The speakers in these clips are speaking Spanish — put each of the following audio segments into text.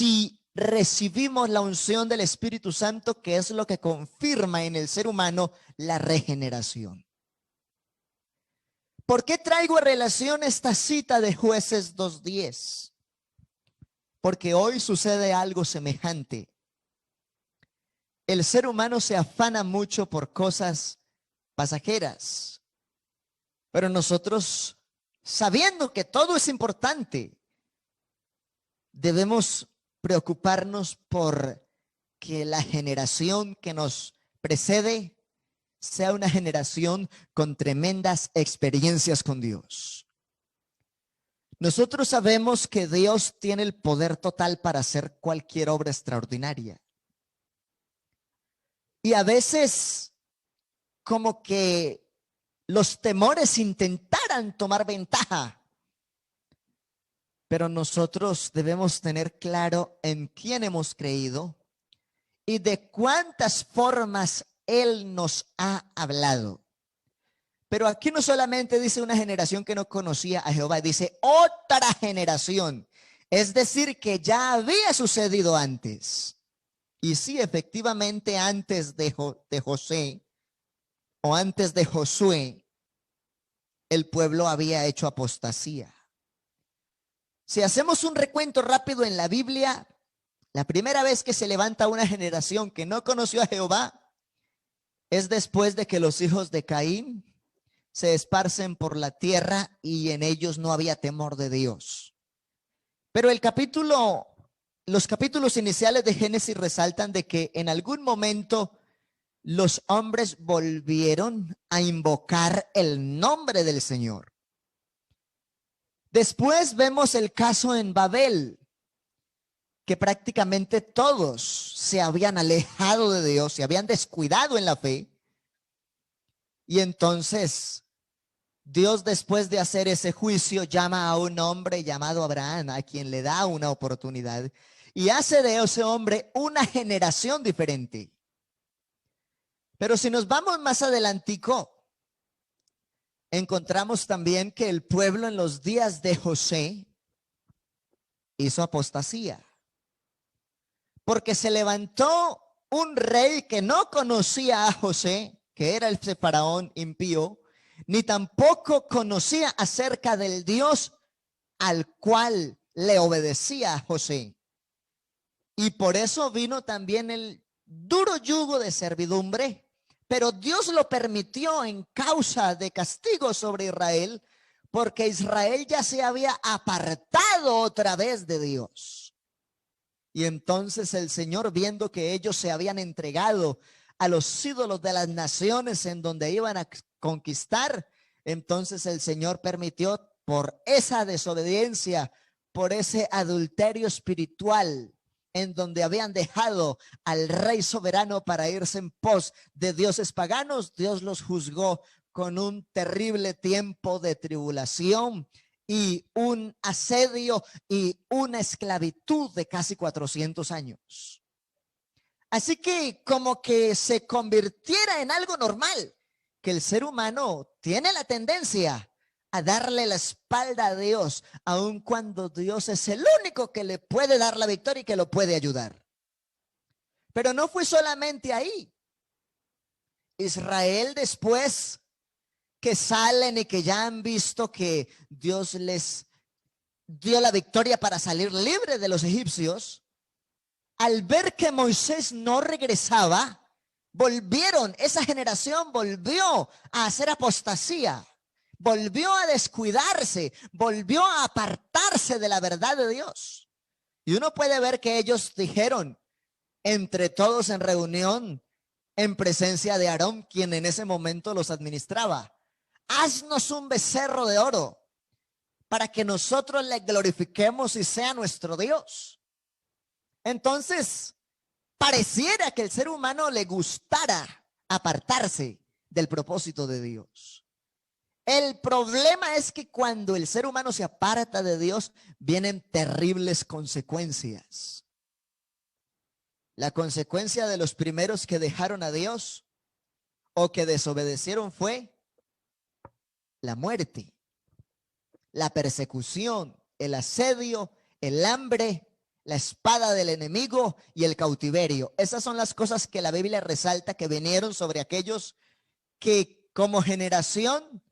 si recibimos la unción del Espíritu Santo, que es lo que confirma en el ser humano la regeneración. ¿Por qué traigo a relación esta cita de Jueces 2:10? Porque hoy sucede algo semejante. El ser humano se afana mucho por cosas pasajeras, pero nosotros, sabiendo que todo es importante, debemos preocuparnos por que la generación que nos precede sea una generación con tremendas experiencias con Dios. Nosotros sabemos que Dios tiene el poder total para hacer cualquier obra extraordinaria. Y a veces, como que los temores intentaran tomar ventaja. Pero nosotros debemos tener claro en quién hemos creído y de cuántas formas Él nos ha hablado. Pero aquí no solamente dice una generación que no conocía a Jehová, dice otra generación. Es decir, que ya había sucedido antes. Y sí, efectivamente, antes de José o antes de Josué, el pueblo había hecho apostasía. Si hacemos un recuento rápido en la Biblia, la primera vez que se levanta una generación que no conoció a Jehová es después de que los hijos de Caín se esparcen por la tierra y en ellos no había temor de Dios. Pero los capítulos iniciales de Génesis resaltan de que en algún momento los hombres volvieron a invocar el nombre del Señor. Después vemos el caso en Babel, que prácticamente todos se habían alejado de Dios, se habían descuidado en la fe. Y entonces Dios, después de hacer ese juicio, llama a un hombre llamado Abraham, a quien le da una oportunidad, y hace de ese hombre una generación diferente. Pero si nos vamos más adelantico, encontramos también que el pueblo en los días de José hizo apostasía, porque se levantó un rey que no conocía a José, que era el faraón impío, ni tampoco conocía acerca del Dios al cual le obedecía a José. Y por eso vino también el duro yugo de servidumbre, pero Dios lo permitió en causa de castigo sobre Israel, porque Israel ya se había apartado otra vez de Dios. Y entonces el Señor, viendo que ellos se habían entregado a los ídolos de las naciones en donde iban a conquistar, entonces el Señor permitió, por esa desobediencia, por ese adulterio espiritual, en donde habían dejado al rey soberano para irse en pos de dioses paganos, Dios los juzgó con un terrible tiempo de tribulación y un asedio y una esclavitud de casi 400 años. Así que como que se convirtiera en algo normal, que el ser humano tiene la tendencia a darle la espalda a Dios, aun cuando Dios es el único que le puede dar la victoria y que lo puede ayudar. Pero no fue solamente ahí. Israel, después que salen y que ya han visto que Dios les dio la victoria para salir libre de los egipcios, al ver que Moisés no regresaba, esa generación volvió a hacer apostasía, volvió a descuidarse, volvió a apartarse de la verdad de Dios. Y uno puede ver que ellos dijeron, entre todos en reunión, en presencia de Aarón, quien en ese momento los administraba: haznos un becerro de oro para que nosotros le glorifiquemos y sea nuestro Dios. Entonces, pareciera que el ser humano le gustara apartarse del propósito de Dios. El problema es que cuando el ser humano se aparta de Dios, vienen terribles consecuencias. La consecuencia de los primeros que dejaron a Dios o que desobedecieron fue la muerte, la persecución, el asedio, el hambre la espada del enemigo y el cautiverio. Esas son las cosas que la Biblia resalta que vinieron sobre aquellos que como generación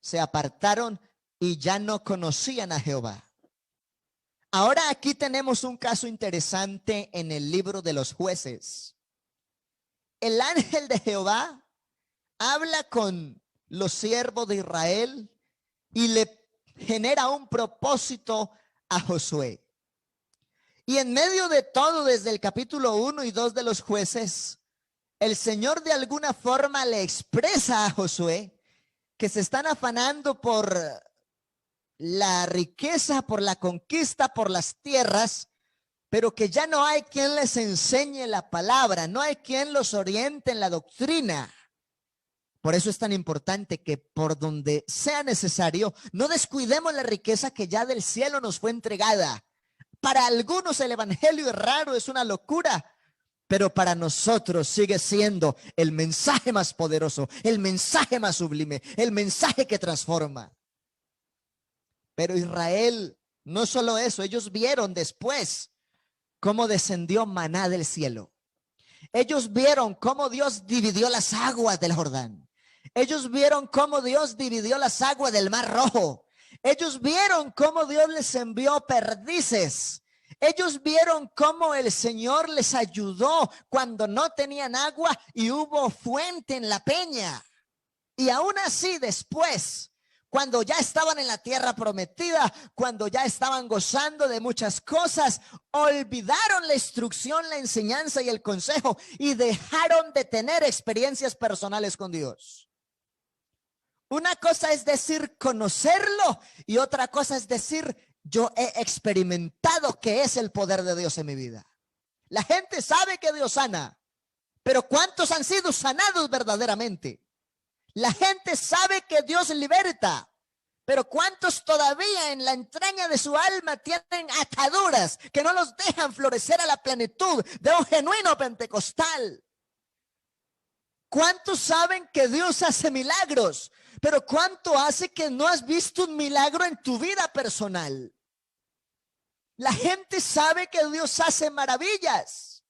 se apartaron y ya no conocían a Jehová. Ahora aquí tenemos un caso interesante en el libro de los Jueces. El ángel de Jehová habla con los siervos de Israel y le genera un propósito a Josué. Y en medio de todo, desde el capítulo 1 y 2 de los Jueces, el Señor de alguna forma le expresa a Josué que se están afanando por la riqueza, por la conquista, por las tierras, pero que ya no hay quien les enseñe la palabra, no hay quien los oriente en la doctrina. Por eso es tan importante que por donde sea necesario, no descuidemos la riqueza que ya del cielo nos fue entregada. Para algunos el evangelio es raro, es una locura, pero para nosotros sigue siendo el mensaje más poderoso, el mensaje más sublime, el mensaje que transforma. Pero Israel, no solo eso, ellos vieron después cómo descendió maná del cielo. Ellos vieron cómo Dios dividió las aguas del Jordán. Ellos vieron cómo Dios dividió las aguas del Mar Rojo. Ellos vieron cómo Dios les envió perdices. Ellos vieron cómo el Señor les ayudó cuando no tenían agua y hubo fuente en la peña. Y aún así después, cuando ya estaban en la tierra prometida, cuando ya estaban gozando de muchas cosas, olvidaron la instrucción, la enseñanza y el consejo y dejaron de tener experiencias personales con Dios. Una cosa es decir conocerlo y otra cosa es decir yo he experimentado que es el poder de Dios en mi vida. La gente sabe que Dios sana, pero ¿cuántos han sido sanados verdaderamente? La gente sabe que Dios liberta, pero ¿cuántos todavía en la entraña de su alma tienen ataduras que no los dejan florecer a la plenitud de un genuino pentecostal? ¿Cuántos saben que Dios hace milagros? Pero ¿cuánto hace que no has visto un milagro en tu vida personal? La gente sabe que Dios hace maravillas,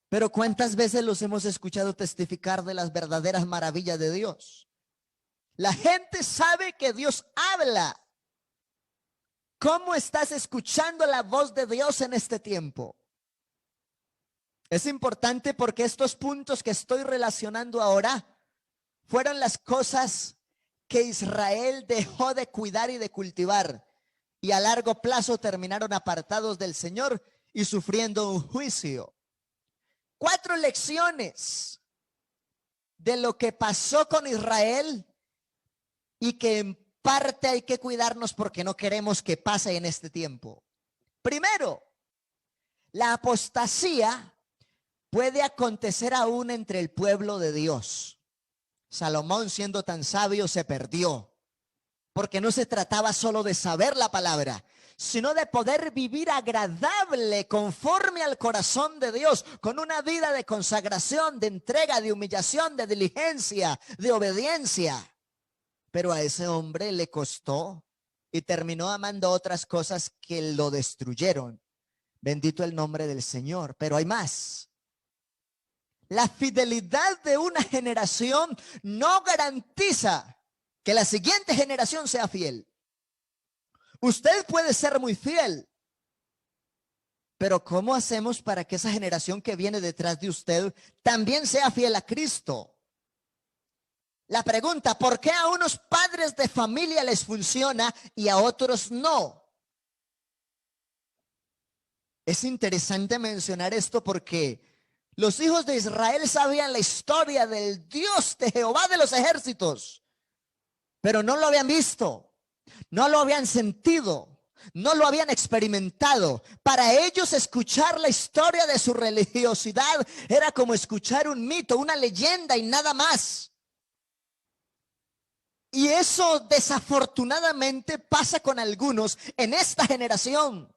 pero ¿cuántas veces los hemos escuchado testificar de las verdaderas maravillas de Dios? La gente sabe que Dios habla. ¿Cómo estás escuchando la voz de Dios en este tiempo? Es importante porque estos puntos que estoy relacionando ahora fueron las cosas que Israel dejó de cuidar y de cultivar y a largo plazo terminaron apartados del Señor y sufriendo un juicio. 4 lecciones de lo que pasó con Israel y que en parte hay que cuidarnos porque no queremos que pase en este tiempo. Primero, la apostasía puede acontecer aún entre el pueblo de Dios. Salomón, siendo tan sabio, se perdió, porque no se trataba solo de saber la palabra, sino de poder vivir agradable conforme al corazón de Dios, con una vida de consagración, de entrega, de humillación, de diligencia, de obediencia. Pero a ese hombre le costó y terminó amando otras cosas que lo destruyeron. Bendito el nombre del Señor. Pero hay más. La fidelidad de una generación no garantiza que la siguiente generación sea fiel. Usted puede ser muy fiel, pero ¿cómo hacemos para que esa generación que viene detrás de usted también sea fiel a Cristo? La pregunta, ¿por qué a unos padres de familia les funciona y a otros no? Es interesante mencionar esto porque los hijos de Israel sabían la historia del Dios de Jehová de los ejércitos, pero no lo habían visto, no lo habían sentido, no lo habían experimentado. Para ellos escuchar la historia de su religiosidad era como escuchar un mito, una leyenda y nada más. Y eso desafortunadamente pasa con algunos en esta generación.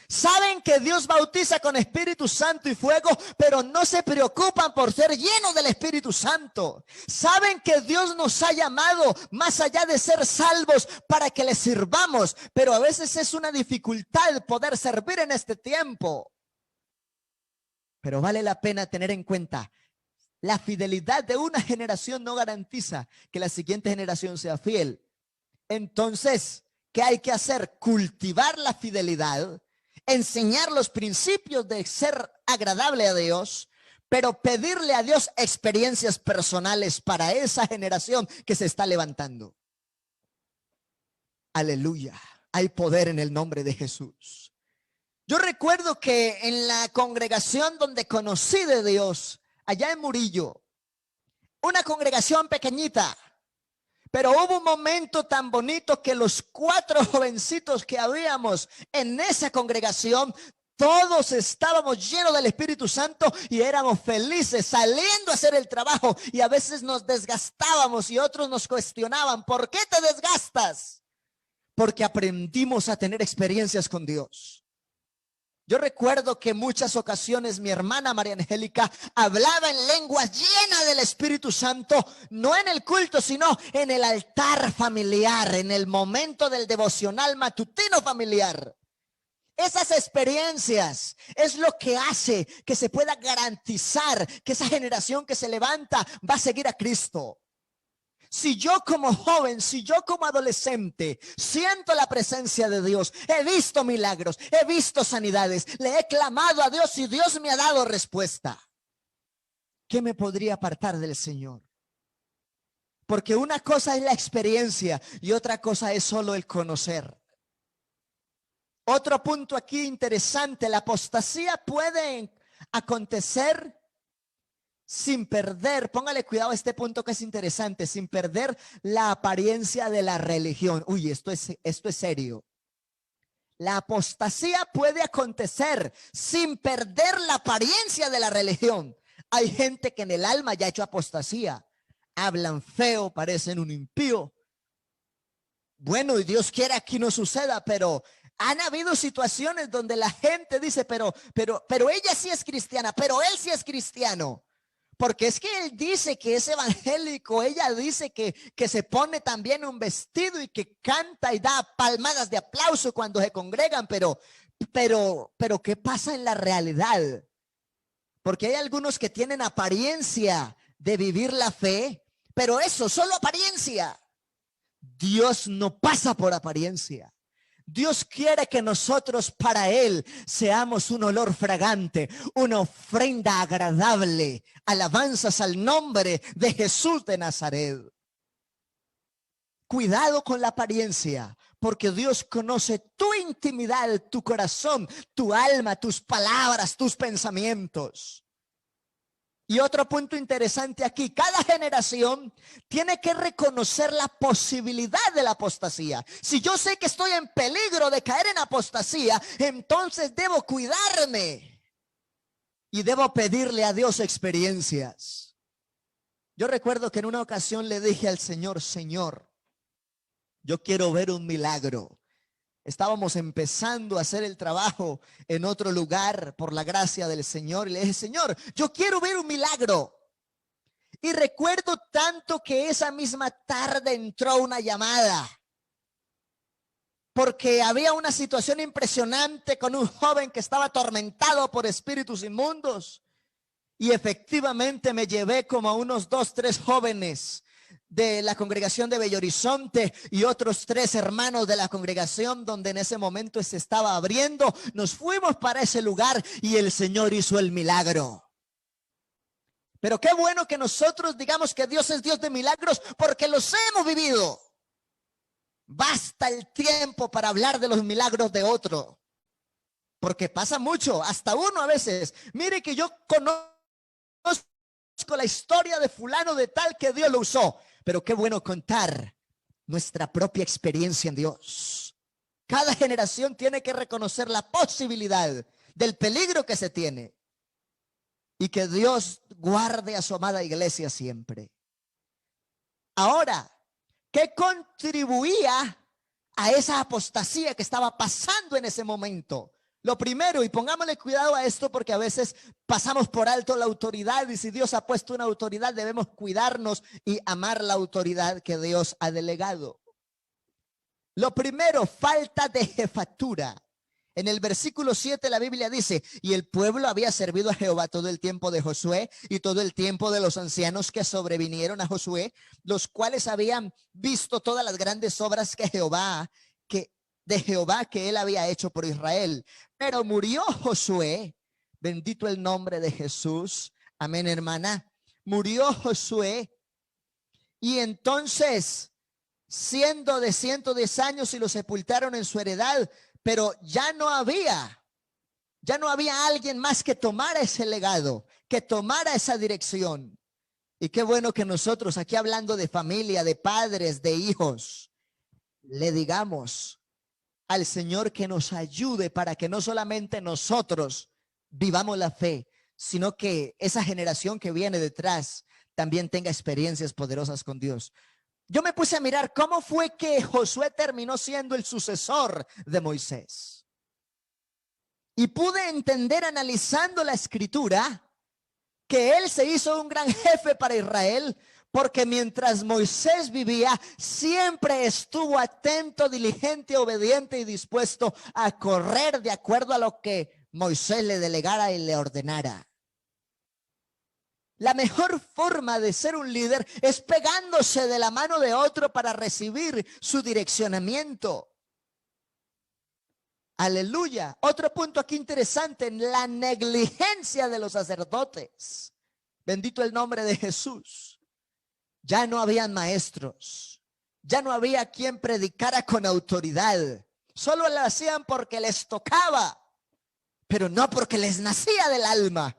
Saben que Dios bautiza con Espíritu Santo y fuego, pero no se preocupan por ser llenos del Espíritu Santo. Saben que Dios nos ha llamado más allá de ser salvos para que le sirvamos, pero a veces es una dificultad poder servir en este tiempo. Pero vale la pena tener en cuenta, la fidelidad de una generación no garantiza que la siguiente generación sea fiel. Entonces, ¿qué hay que hacer? Cultivar la fidelidad, enseñar los principios de ser agradable a Dios, pero pedirle a Dios experiencias personales para esa generación que se está levantando. Aleluya. Hay poder en el nombre de Jesús. Yo recuerdo que en la congregación donde conocí de Dios, allá en Murillo, una congregación pequeñita, pero hubo un momento tan bonito que los 4 jovencitos que habíamos en esa congregación, todos estábamos llenos del Espíritu Santo y éramos felices saliendo a hacer el trabajo, y a veces nos desgastábamos y otros nos cuestionaban: ¿por qué te desgastas? Porque aprendimos a tener experiencias con Dios. Yo recuerdo que en muchas ocasiones mi hermana María Angélica hablaba en lenguas llena del Espíritu Santo, no en el culto, sino en el altar familiar, en el momento del devocional matutino familiar. Esas experiencias es lo que hace que se pueda garantizar que esa generación que se levanta va a seguir a Cristo. Si yo como joven, si yo como adolescente siento la presencia de Dios, he visto milagros, he visto sanidades, le he clamado a Dios y Dios me ha dado respuesta, ¿qué me podría apartar del Señor? Porque una cosa es la experiencia y otra cosa es solo el conocer. Otro punto aquí interesante: la apostasía puede acontecer sin perder, póngale cuidado a este punto que es interesante, sin perder la apariencia de la religión. Uy, esto es serio. La apostasía puede acontecer sin perder la apariencia de la religión. Hay gente que en el alma ya ha hecho apostasía. Hablan feo, parecen un impío. Bueno, y Dios quiere aquí no suceda, pero han habido situaciones donde la gente dice, pero ella sí es cristiana, pero él sí es cristiano. Porque es que él dice que es evangélico, ella dice que se pone también un vestido y que canta y da palmadas de aplauso cuando se congregan, pero ¿qué pasa en la realidad? Porque hay algunos que tienen apariencia de vivir la fe, pero eso, solo apariencia. Dios no pasa por apariencia. Dios quiere que nosotros para Él seamos un olor fragante, una ofrenda agradable, alabanzas al nombre de Jesús de Nazaret. Cuidado con la apariencia, porque Dios conoce tu intimidad, tu corazón, tu alma, tus palabras, tus pensamientos. Y otro punto interesante aquí: cada generación tiene que reconocer la posibilidad de la apostasía. Si yo sé que estoy en peligro de caer en apostasía, entonces debo cuidarme y debo pedirle a Dios experiencias. Yo recuerdo que en una ocasión le dije al Señor: Señor, yo quiero ver un milagro. Estábamos empezando a hacer el trabajo en otro lugar por la gracia del Señor. Y le dije: Señor, yo quiero ver un milagro. Y recuerdo tanto que esa misma tarde entró una llamada. Porque había una situación impresionante con un joven que estaba atormentado por espíritus inmundos. Y efectivamente me llevé como a unos 2, 3 jóvenes de la congregación de Bello Horizonte y otros 3 hermanos de la congregación donde en ese momento se estaba abriendo. Nos fuimos para ese lugar y el Señor hizo el milagro. Pero qué bueno que nosotros digamos que Dios es Dios de milagros, porque los hemos vivido. Basta el tiempo para hablar de los milagros de otro, porque pasa mucho, hasta uno a veces. Mire que yo conozco la historia de fulano de tal que Dios lo usó, pero qué bueno contar nuestra propia experiencia en Dios. Cada generación tiene que reconocer la posibilidad del peligro que se tiene y que Dios guarde a su amada iglesia siempre. Ahora, ¿qué contribuía a esa apostasía que estaba pasando en ese momento? Lo primero, y pongámosle cuidado a esto porque a veces pasamos por alto la autoridad, y si Dios ha puesto una autoridad debemos cuidarnos y amar la autoridad que Dios ha delegado. Lo primero, falta de jefatura. En el versículo 7 la Biblia dice: y el pueblo había servido a Jehová todo el tiempo de Josué y todo el tiempo de los ancianos que sobrevinieron a Josué, los cuales habían visto todas las grandes obras de Jehová que él había hecho por Israel. Pero murió Josué, bendito el nombre de Jesús, amén, hermana. Murió Josué, y entonces, siendo de 110 años, y lo sepultaron en su heredad. Pero ya no había alguien más que tomara ese legado, que tomara esa dirección. Y qué bueno que nosotros, aquí hablando de familia, de padres, de hijos, le digamos al Señor que nos ayude para que no solamente nosotros vivamos la fe, sino que esa generación que viene detrás también tenga experiencias poderosas con Dios. Yo me puse a mirar cómo fue que Josué terminó siendo el sucesor de Moisés. Y pude entender, analizando la escritura, que él se hizo un gran jefe para Israel, porque mientras Moisés vivía, siempre estuvo atento, diligente, obediente y dispuesto a correr de acuerdo a lo que Moisés le delegara y le ordenara. La mejor forma de ser un líder es pegándose de la mano de otro para recibir su direccionamiento. Aleluya. Otro punto aquí interesante: la negligencia de los sacerdotes. Bendito el nombre de Jesús. Ya no habían maestros. Ya no había quien predicara con autoridad. Solo lo hacían porque les tocaba, pero no porque les nacía del alma.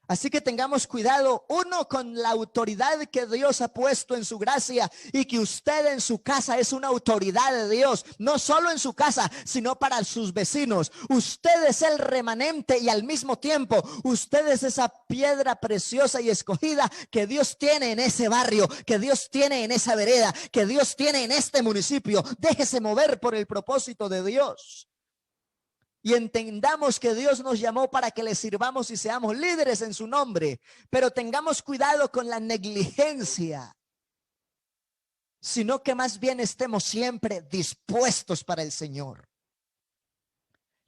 Así que tengamos cuidado, uno, con la autoridad que Dios ha puesto en su gracia, y que usted en su casa es una autoridad de Dios, no solo en su casa, sino para sus vecinos. Usted es el remanente, y al mismo tiempo usted es esa piedra preciosa y escogida que Dios tiene en ese barrio, que Dios tiene en esa vereda, que Dios tiene en este municipio. Déjese mover por el propósito de Dios. Y entendamos que Dios nos llamó para que le sirvamos y seamos líderes en su nombre. Pero tengamos cuidado con la negligencia, sino que más bien estemos siempre dispuestos para el Señor.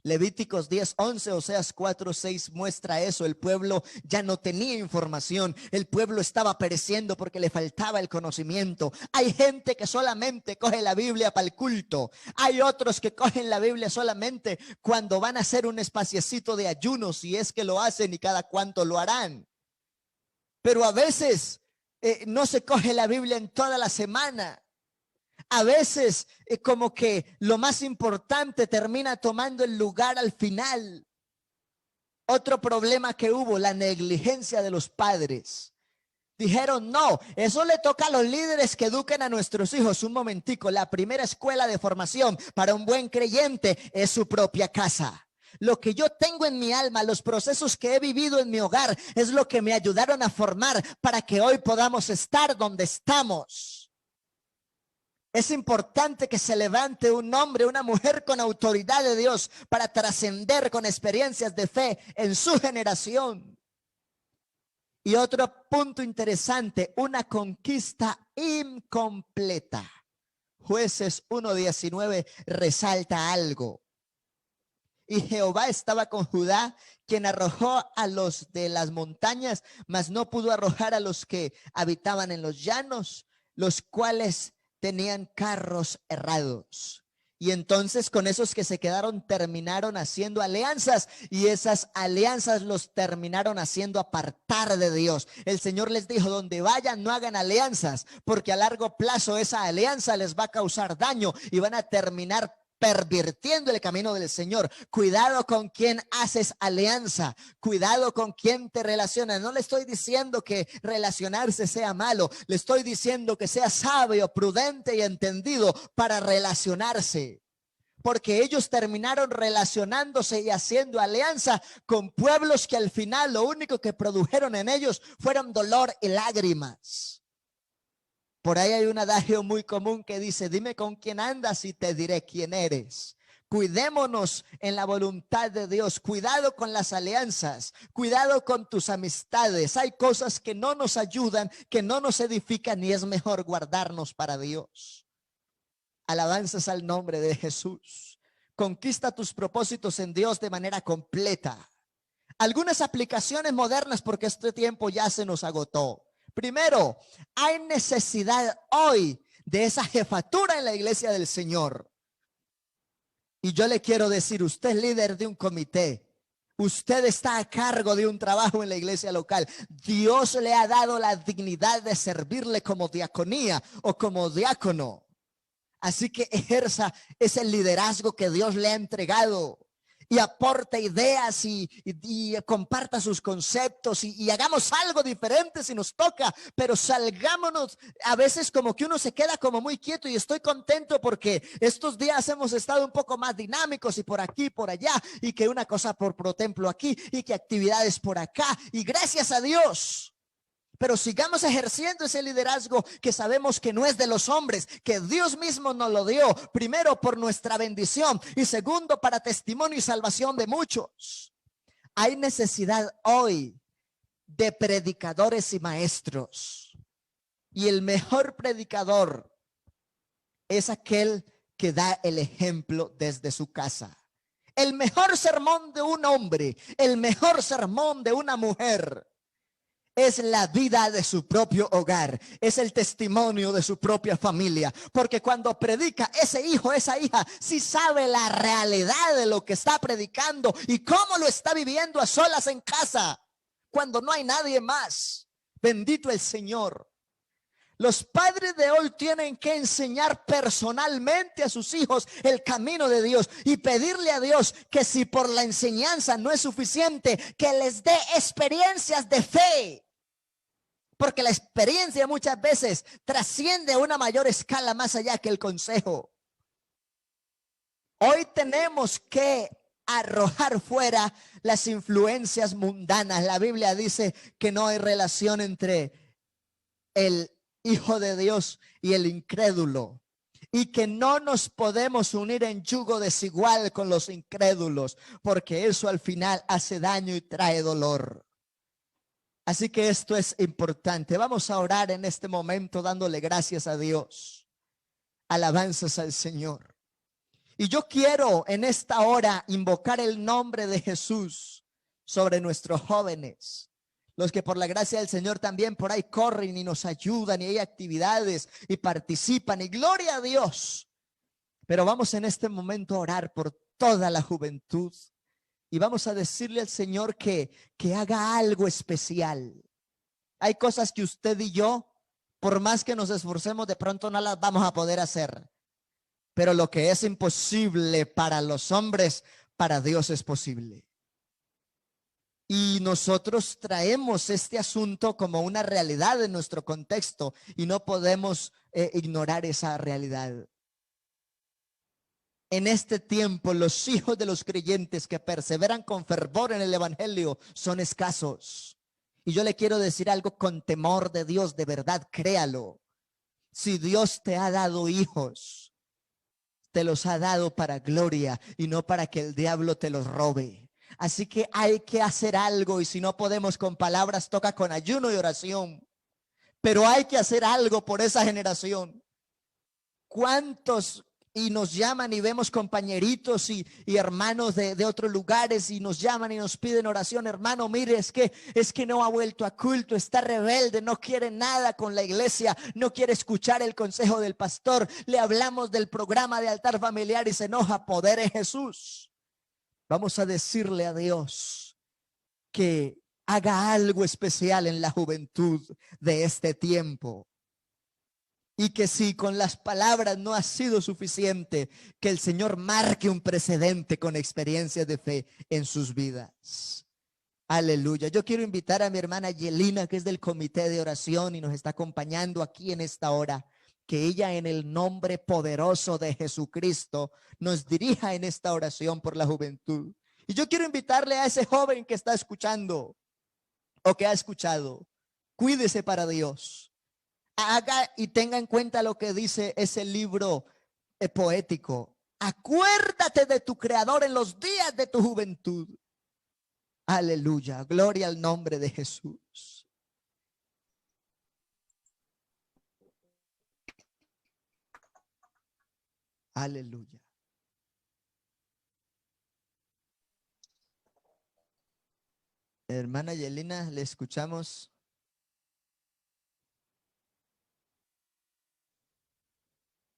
Levíticos 10:11, Oseas 4:6 muestra eso. El pueblo ya no tenía información. El pueblo estaba pereciendo porque le faltaba el conocimiento. Hay gente que solamente coge la Biblia para el culto. Hay otros que cogen la Biblia solamente cuando van a hacer un espaciecito de ayuno, si es que lo hacen, y cada cuánto lo harán. Pero a veces no se coge la Biblia en toda la semana. A veces como que lo más importante termina tomando el lugar al final. Otro problema que hubo: la negligencia de los padres. Dijeron: no, eso le toca a los líderes que eduquen a nuestros hijos. Un momentico, la primera escuela de formación para un buen creyente es su propia casa. Lo que yo tengo en mi alma, los procesos que he vivido en mi hogar, es lo que me ayudaron a formar para que hoy podamos estar donde estamos. Es importante que se levante un hombre, una mujer con autoridad de Dios para trascender con experiencias de fe en su generación. Y otro punto interesante: una conquista incompleta. Jueces 1:19 resalta algo. Y Jehová estaba con Judá, quien arrojó a los de las montañas, mas no pudo arrojar a los que habitaban en los llanos, los cuales tenían carros errados. Y entonces con esos que se quedaron terminaron haciendo alianzas, y esas alianzas los terminaron haciendo apartar de Dios. El Señor les dijo: donde vayan no hagan alianzas, porque a largo plazo esa alianza les va a causar daño y van a terminar pervirtiendo el camino del Señor. Cuidado con quién haces alianza, cuidado con quién te relacionas. No le estoy diciendo que relacionarse sea malo, le estoy diciendo que sea sabio, prudente y entendido para relacionarse, porque ellos terminaron relacionándose y haciendo alianza con pueblos que al final lo único que produjeron en ellos fueron dolor y lágrimas. Por ahí hay un adagio muy común que dice: dime con quién andas y te diré quién eres. Cuidémonos en la voluntad de Dios. Cuidado con las alianzas. Cuidado con tus amistades. Hay cosas que no nos ayudan, que no nos edifican y es mejor guardarnos para Dios. Alabanzas al nombre de Jesús. Conquista tus propósitos en Dios de manera completa. Algunas aplicaciones modernas porque este tiempo ya se nos agotó. Primero, hay necesidad hoy de esa jefatura en la iglesia del Señor. Y yo le quiero decir, usted es líder de un comité. Usted está a cargo de un trabajo en la iglesia local. Dios le ha dado la dignidad de servirle como diaconía o como diácono. Así que ejerza ese liderazgo que Dios le ha entregado y aporte ideas y comparta sus conceptos y hagamos algo diferente si nos toca, pero salgámonos. A veces como que uno se queda como muy quieto y estoy contento porque estos días hemos estado un poco más dinámicos y por aquí, por allá, y que una cosa por templo aquí y que actividades por acá, y gracias a Dios. Pero sigamos ejerciendo ese liderazgo que sabemos que no es de los hombres, que Dios mismo nos lo dio, primero por nuestra bendición y segundo para testimonio y salvación de muchos. Hay necesidad hoy de predicadores y maestros. Y el mejor predicador es aquel que da el ejemplo desde su casa. El mejor sermón de un hombre, el mejor sermón de una mujer es la vida de su propio hogar, es el testimonio de su propia familia, porque cuando predica ese hijo, esa hija, sí sabe la realidad de lo que está predicando y cómo lo está viviendo a solas en casa, cuando no hay nadie más. Bendito el Señor. Los padres de hoy tienen que enseñar personalmente a sus hijos el camino de Dios y pedirle a Dios que si por la enseñanza no es suficiente, que les dé experiencias de fe. Porque la experiencia muchas veces trasciende a una mayor escala más allá que el consejo. Hoy tenemos que arrojar fuera las influencias mundanas. La Biblia dice que no hay relación entre el hijo de Dios y el incrédulo, y que no nos podemos unir en yugo desigual con los incrédulos, porque eso al final hace daño y trae dolor. Así que esto es importante. Vamos a orar en este momento dándole gracias a Dios. Alabanzas al Señor. Y yo quiero en esta hora invocar el nombre de Jesús sobre nuestros jóvenes. Los que por la gracia del Señor también por ahí corren y nos ayudan y hay actividades y participan. Y gloria a Dios. Pero vamos en este momento a orar por toda la juventud. Y vamos a decirle al Señor que haga algo especial. Hay cosas que usted y yo, por más que nos esforcemos, de pronto no las vamos a poder hacer. Pero lo que es imposible para los hombres, para Dios es posible. Y nosotros traemos este asunto como una realidad en nuestro contexto y no podemos ignorar esa realidad. En este tiempo, los hijos de los creyentes que perseveran con fervor en el evangelio son escasos. Y yo le quiero decir algo con temor de Dios, de verdad, créalo. Si Dios te ha dado hijos, te los ha dado para gloria y no para que el diablo te los robe. Así que hay que hacer algo y si no podemos con palabras, toca con ayuno y oración. Pero hay que hacer algo por esa generación. ¿Cuántos? Y nos llaman y vemos compañeritos y hermanos de otros lugares y nos llaman y nos piden oración. Hermano, mire, es que no ha vuelto a culto, está rebelde, no quiere nada con la iglesia, no quiere escuchar el consejo del pastor. Le hablamos del programa de altar familiar y se enoja. Poder en Jesús. Vamos a decirle a Dios que haga algo especial en la juventud de este tiempo. Y que si con las palabras no ha sido suficiente, que el Señor marque un precedente con experiencias de fe en sus vidas. Aleluya. Yo quiero invitar a mi hermana Yelina, que es del comité de oración y nos está acompañando aquí en esta hora, que ella en el nombre poderoso de Jesucristo nos dirija en esta oración por la juventud. Y yo quiero invitarle a ese joven que está escuchando o que ha escuchado, cuídese para Dios. Haga y tenga en cuenta lo que dice ese libro poético. Acuérdate de tu Creador en los días de tu juventud. Aleluya, gloria al nombre de Jesús. Aleluya. Hermana Yelina, le escuchamos.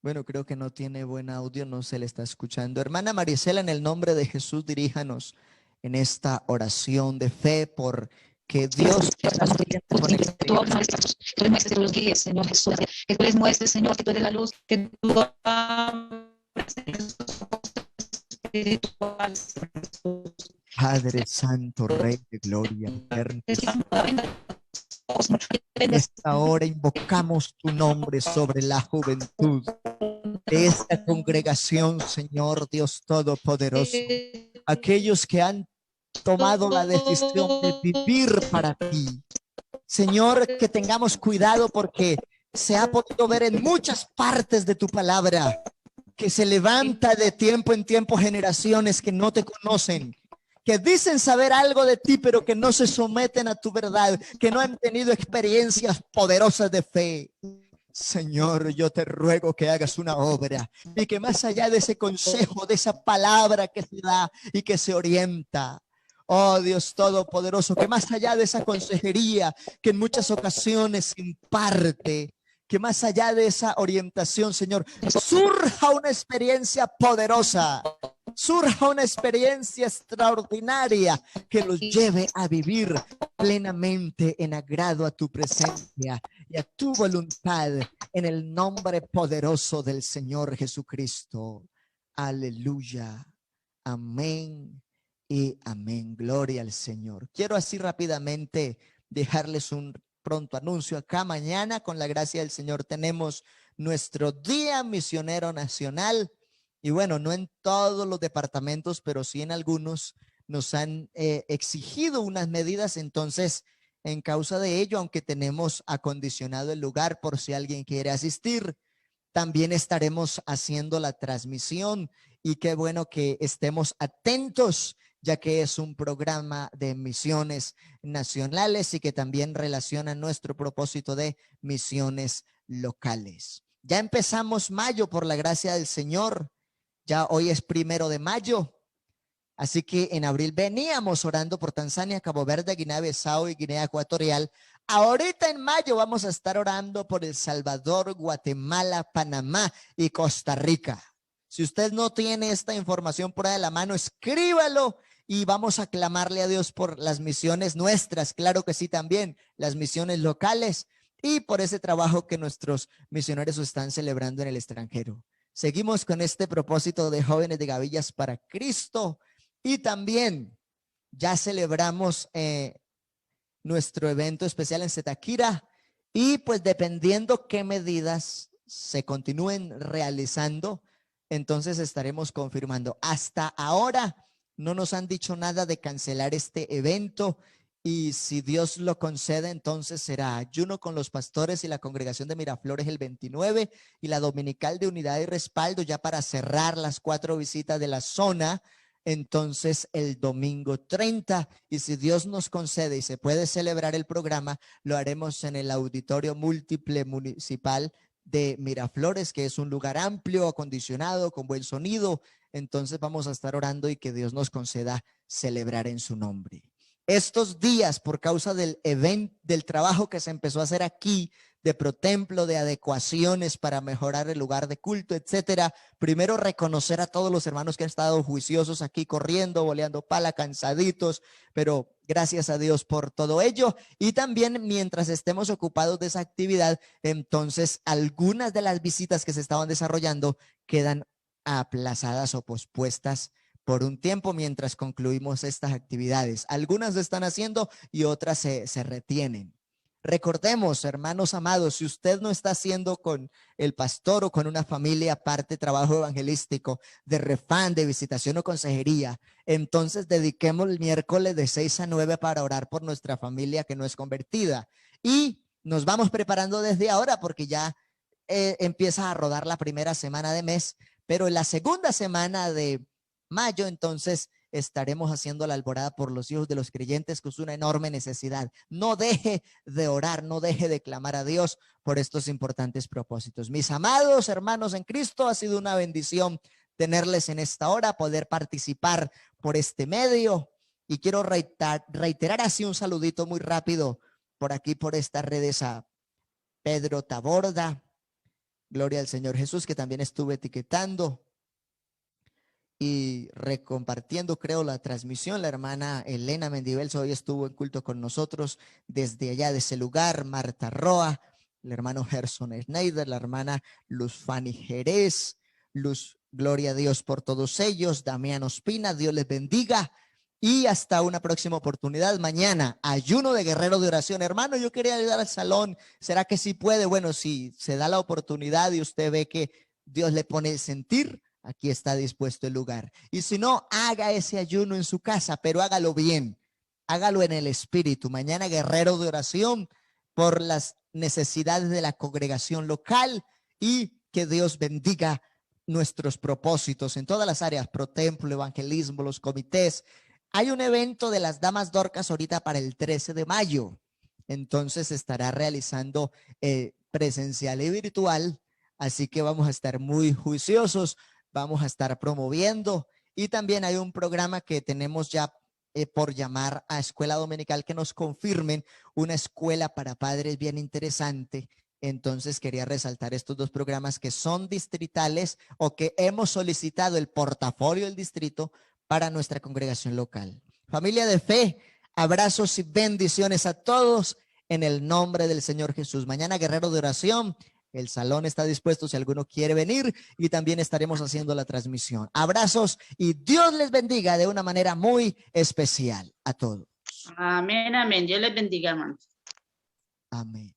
Bueno, creo que no tiene buen audio, no se le está escuchando. Hermana Marisela, en el nombre de Jesús, diríjanos en esta oración de fe por que Dios que tú les muestres, tú los guíes, Señor Jesús, que tú les muestres, Señor, que tú eres la luz, que tú abres esos ojos espirituales, Padre Santo, Rey de Gloria, eterno. En esta hora invocamos tu nombre sobre la juventud de esta congregación, Señor Dios Todopoderoso. Aquellos que han tomado la decisión de vivir para ti. Señor, que tengamos cuidado porque se ha podido ver en muchas partes de tu palabra que se levanta de tiempo en tiempo generaciones que no te conocen, que dicen saber algo de ti, pero que no se someten a tu verdad, que no han tenido experiencias poderosas de fe. Señor, yo te ruego que hagas una obra y que más allá de ese consejo, de esa palabra que se da y que se orienta, oh Dios Todopoderoso, que más allá de esa consejería que en muchas ocasiones se imparte, que más allá de esa orientación, Señor, surja una experiencia poderosa, surja una experiencia extraordinaria que los lleve a vivir plenamente en agrado a tu presencia y a tu voluntad, en el nombre poderoso del Señor Jesucristo. Aleluya. Amén y amén. Gloria al Señor. Quiero así rápidamente dejarles un pronto anuncio acá. Mañana, con la gracia del Señor, tenemos nuestro Día Misionero Nacional. Y bueno, no en todos los departamentos, pero sí en algunos nos han exigido unas medidas. Entonces, en causa de ello, aunque tenemos acondicionado el lugar por si alguien quiere asistir, también estaremos haciendo la transmisión. Y qué bueno que estemos atentos, ya que es un programa de misiones nacionales y que también relaciona nuestro propósito de misiones locales. Ya empezamos mayo por la gracia del Señor. Ya hoy es 1 de mayo. Así que en abril veníamos orando por Tanzania, Cabo Verde, Guinea-Bissau y Guinea Ecuatorial. Ahorita en mayo vamos a estar orando por El Salvador, Guatemala, Panamá y Costa Rica. Si usted no tiene esta información por ahí de la mano, escríbalo y vamos a clamarle a Dios por las misiones nuestras, claro que sí también, las misiones locales y por ese trabajo que nuestros misioneros están celebrando en el extranjero. Seguimos con este propósito de Jóvenes de Gavillas para Cristo y también ya celebramos nuestro evento especial en Setaquira y pues dependiendo qué medidas se continúen realizando, entonces estaremos confirmando. Hasta ahora no nos han dicho nada de cancelar este evento y si Dios lo concede, entonces será ayuno con los pastores y la congregación de Miraflores el 29 y la dominical de unidad y respaldo ya para cerrar las 4 visitas de la zona. Entonces el domingo 30 y si Dios nos concede y se puede celebrar el programa, lo haremos en el auditorio múltiple municipal de Miraflores, que es un lugar amplio, acondicionado, con buen sonido. Entonces vamos a estar orando y que Dios nos conceda celebrar en su nombre. Estos días, por causa del evento, del trabajo que se empezó a hacer aquí, de protemplo, de adecuaciones para mejorar el lugar de culto, etcétera. Primero, reconocer a todos los hermanos que han estado juiciosos aquí, corriendo, boleando pala, cansaditos, pero gracias a Dios por todo ello. Y también, mientras estemos ocupados de esa actividad, entonces algunas de las visitas que se estaban desarrollando quedan aplazadas o pospuestas por un tiempo mientras concluimos estas actividades. Algunas se están haciendo y otras se retienen. Recordemos, hermanos amados, si usted no está haciendo con el pastor o con una familia parte trabajo evangelístico de refán, de visitación o consejería, entonces dediquemos el miércoles de 6 a 9 para orar por nuestra familia que no es convertida. Y nos vamos preparando desde ahora porque ya empieza a rodar la primera semana de mes pero en la segunda semana de mayo, entonces estaremos haciendo la alborada por los hijos de los creyentes, que es una enorme necesidad. No deje de orar, no deje de clamar a Dios por estos importantes propósitos. Mis amados hermanos en Cristo, ha sido una bendición tenerles en esta hora, poder participar por este medio. Y quiero reiterar así un saludito muy rápido por aquí, por estas redes, a Pedro Taborda. Gloria al Señor Jesús, que también estuve etiquetando y recompartiendo, creo, la transmisión. La hermana Elena Mendibels hoy estuvo en culto con nosotros desde allá de ese lugar. Marta Roa, el hermano Gerson Schneider, la hermana Luz Fanny Jerez, Luz, gloria a Dios por todos ellos. Damián Ospina, Dios les bendiga. Y hasta una próxima oportunidad. Mañana, ayuno de guerrero de oración. Hermano, yo quería ayudar al salón. ¿Será que sí puede? Bueno, si se da la oportunidad y usted ve que Dios le pone el sentir, aquí está dispuesto el lugar. Y si no, haga ese ayuno en su casa, pero hágalo bien. Hágalo en el espíritu. Mañana, guerrero de oración por las necesidades de la congregación local, y que Dios bendiga nuestros propósitos en todas las áreas: pro templo, evangelismo, los comités. Hay un evento de las damas Dorcas ahorita para el 13 de mayo. Entonces estará realizando presencial y virtual. Así que vamos a estar muy juiciosos. Vamos a estar promoviendo. Y también hay un programa que tenemos ya por llamar a Escuela Dominical, que nos confirmen una escuela para padres bien interesante. Entonces quería resaltar estos dos programas que son distritales, o que hemos solicitado el portafolio del distrito para nuestra congregación local. Familia de fe, abrazos y bendiciones a todos en el nombre del Señor Jesús. Mañana, guerrero de oración. El salón está dispuesto si alguno quiere venir, y también estaremos haciendo la transmisión. Abrazos y Dios les bendiga de una manera muy especial a todos. Amén, amén. Dios les bendiga, hermanos. Amén.